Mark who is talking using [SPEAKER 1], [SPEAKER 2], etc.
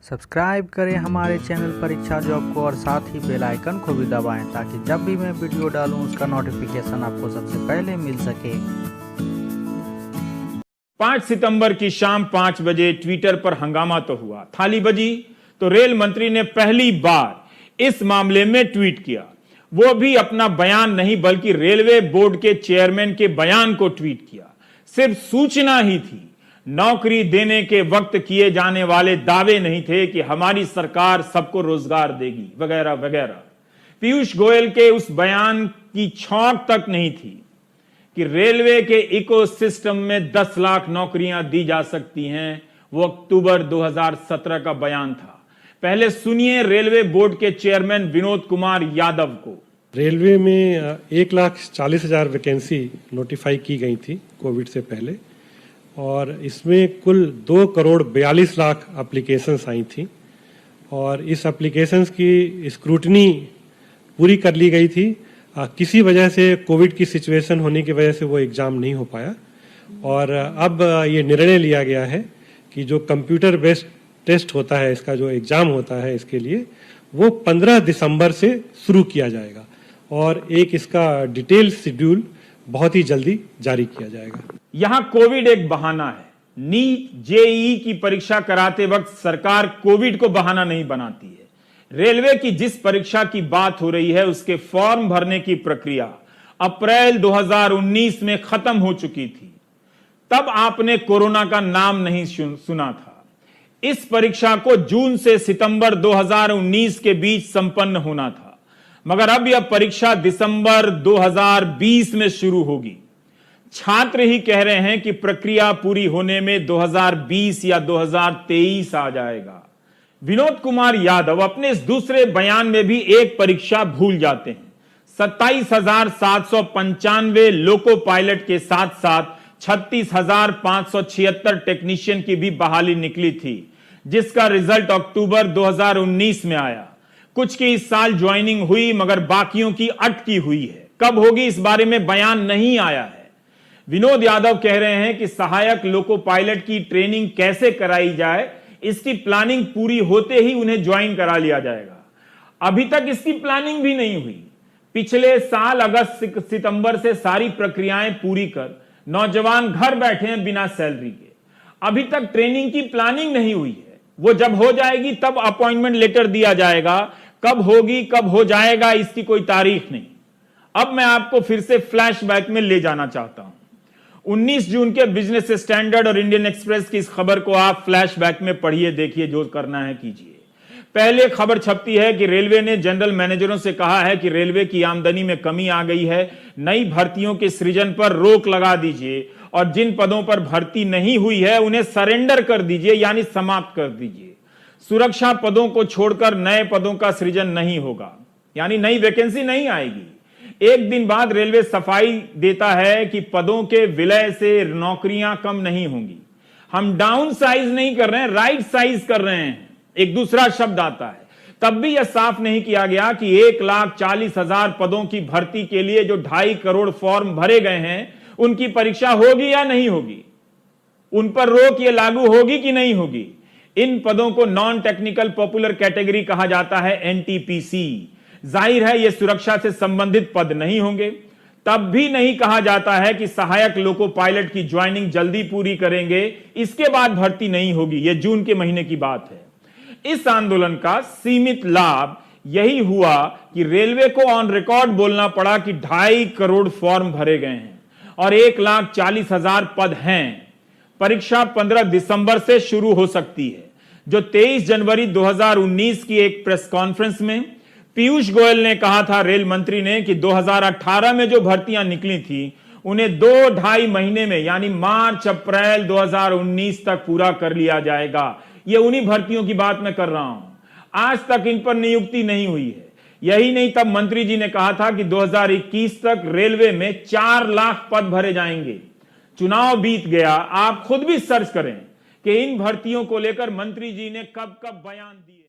[SPEAKER 1] Subscribe करें हमारे channel परीक्षा जॉब को और साथ ही बेल आइकन को भी दबाएं ताकि जब भी मैं वीडियो डालूं उसका नोटिफिकेशन आपको सबसे पहले मिल सके।
[SPEAKER 2] 5 सितंबर की शाम 5 बजे ट्विटर पर हंगामा तो हुआ, थाली बजी तो रेल मंत्री ने पहली बार इस मामले में ट्वीट किया। वो भी अपना बयान नहीं बल्कि रेलवे बोर्ड के चेयरमैन के बयान को ट्वीट किया। सिर्फ सूचना ही थी, नौकरी देने के वक्त किए जाने वाले दावे नहीं थे कि हमारी सरकार सबको रोजगार देगी वगैरह वगैरह। पीयूष गोयल के उस बयान की छौंक तक नहीं थी कि रेलवे के इकोसिस्टम में 10 लाख नौकरियां दी जा सकती हैं। वो अक्टूबर 2017 का बयान था। पहले सुनिए रेलवे बोर्ड के चेयरमैन विनोद कुमार यादव को।
[SPEAKER 3] रेलवे में 1,40,000 वैकेंसी नोटिफाई की गई थी कोविड से पहले, और इसमें कुल 2,42,00,000 एप्लीकेशंस आई थी और इस एप्लीकेशंस की स्क्रूटनी पूरी कर ली गई थी। किसी वजह से कोविड की सिचुएशन होने की वजह से वो एग्ज़ाम नहीं हो पाया और अब ये निर्णय लिया गया है कि जो कंप्यूटर बेस्ड टेस्ट होता है, इसका जो एग्ज़ाम होता है इसके लिए, वो 15 दिसंबर से शुरू किया जाएगा और एक इसका डिटेल शेड्यूल बहुत ही जल्दी जारी किया जाएगा।
[SPEAKER 2] यहां कोविड एक बहाना है। नीट जेईई की परीक्षा कराते वक्त सरकार कोविड को बहाना नहीं बनाती है। रेलवे की जिस परीक्षा की बात हो रही है उसके फॉर्म भरने की प्रक्रिया अप्रैल 2019 में खत्म हो चुकी थी। तब आपने कोरोना का नाम नहीं सुना था। इस परीक्षा को जून से सितंबर 2019 के बीच संपन्न होना था, मगर अब यह परीक्षा दिसंबर 2020 में शुरू होगी। छात्र ही कह रहे हैं कि प्रक्रिया पूरी होने में 2020 या 2023 आ जाएगा। विनोद कुमार यादव अपने इस दूसरे बयान में भी एक परीक्षा भूल जाते हैं। 27,795 लोको पायलट के साथ साथ 36,576 टेक्नीशियन की भी बहाली निकली थी, जिसका रिजल्ट अक्टूबर 2019 में आया। कुछ की इस साल ज्वाइनिंग हुई मगर बाकियों की अटकी हुई है। कब होगी इस बारे में बयान नहीं आया है। विनोद यादव कह रहे हैं कि सहायक लोको पायलट की ट्रेनिंग कैसे कराई जाए, इसकी प्लानिंग पूरी होते ही उन्हें ज्वाइन करा लिया जाएगा। अभी तक इसकी प्लानिंग भी नहीं हुई। पिछले साल अगस्त सितंबर से सारी प्रक्रियाएं पूरी कर नौजवान घर बैठे हैं बिना सैलरी के। अभी तक ट्रेनिंग की प्लानिंग नहीं हुई है। वो जब हो जाएगी तब अपॉइंटमेंट लेटर दिया जाएगा। कब होगी, कब हो जाएगा, इसकी कोई तारीख नहीं। अब मैं आपको फिर से फ्लैशबैक में ले जाना चाहता हूं। 19 जून के बिजनेस स्टैंडर्ड और इंडियन एक्सप्रेस की इस खबर को आप फ्लैशबैक में पढ़िए, देखिए, जो करना है कीजिए। पहले खबर छपती है कि रेलवे ने जनरल मैनेजरों से कहा है कि रेलवे की आमदनी में कमी आ गई है, नई भर्तियों के सृजन पर रोक लगा दीजिए और जिन पदों पर भर्ती नहीं हुई है उन्हें सरेंडर कर दीजिए, यानी समाप्त कर दीजिए। सुरक्षा पदों को छोड़कर नए पदों का सृजन नहीं होगा, यानी नई वैकेंसी नहीं आएगी। एक दिन बाद रेलवे सफाई देता है कि पदों के विलय से नौकरियां कम नहीं होंगी। हम डाउन साइज नहीं कर रहे हैं, राइट साइज कर रहे हैं। एक दूसरा शब्द आता है। तब भी यह साफ नहीं किया गया कि 1,40,000 पदों की भर्ती के लिए जो 2.5 करोड़ फॉर्म भरे गए हैं उनकी परीक्षा होगी या नहीं होगी, उन पर रोक ये लागू होगी कि नहीं होगी। इन पदों को नॉन टेक्निकल पॉपुलर कैटेगरी कहा जाता है, एनटीपीसी। जाहिर है ये सुरक्षा से संबंधित पद नहीं होंगे। तब भी नहीं कहा जाता है कि सहायक लोको पायलट की ज्वाइनिंग जल्दी पूरी करेंगे, इसके बाद भर्ती नहीं होगी। यह जून के महीने की बात है। इस आंदोलन का सीमित लाभ यही हुआ कि रेलवे को ऑन रिकॉर्ड बोलना पड़ा कि 2.5 करोड़ फॉर्म भरे गए हैं और 1,40,000 पद हैं। परीक्षा 15 दिसंबर से शुरू हो सकती है। जो 23 जनवरी 2019 की एक प्रेस कॉन्फ्रेंस में पीयूष गोयल ने कहा था, रेल मंत्री ने, कि 2018 में जो भर्तियां निकली थी उन्हें 2-2.5 महीने में, यानी मार्च अप्रैल 2019 तक पूरा कर लिया जाएगा। ये उन्हीं भर्तियों की बात मैं कर रहा हूं। आज तक इन पर नियुक्ति नहीं हुई है। यही नहीं, तब मंत्री जी ने कहा था कि 2021 तक रेलवे में 4 लाख पद भरे जाएंगे। चुनाव बीत गया। आप खुद भी सर्च करें कि इन भर्तियों को लेकर मंत्री जी ने कब कब बयान दिए।